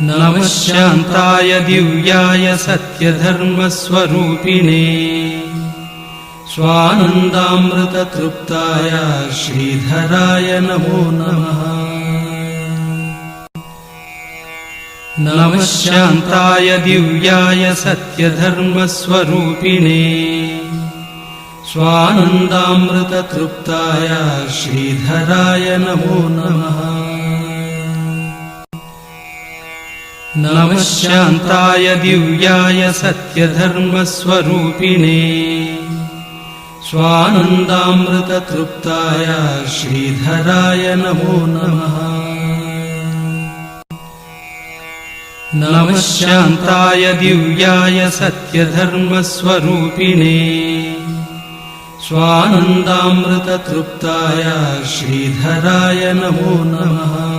नमः शान्ताय दिव्याय सत्यधर्मस्वरूपिणे स्वानन्दामृततृप्ताय श्रीधराय नमो नमः। नमः शान्ताय दिव्याय सत्यधर्मस्वरूपिणे स्वानन्दामृततृप्ताय श्रीधराय नमो नमः। नमः शान्ताय दिव्याय सत्यधर्मस्वरूपिणे स्वानन्दामृततृप्ताय श्रीधराय नमो नमः। नमः शान्ताय दिव्याय सत्यधर्मस्वरूपिणे स्वानन्दामृततृप्ताय श्रीधराय नमो नमः।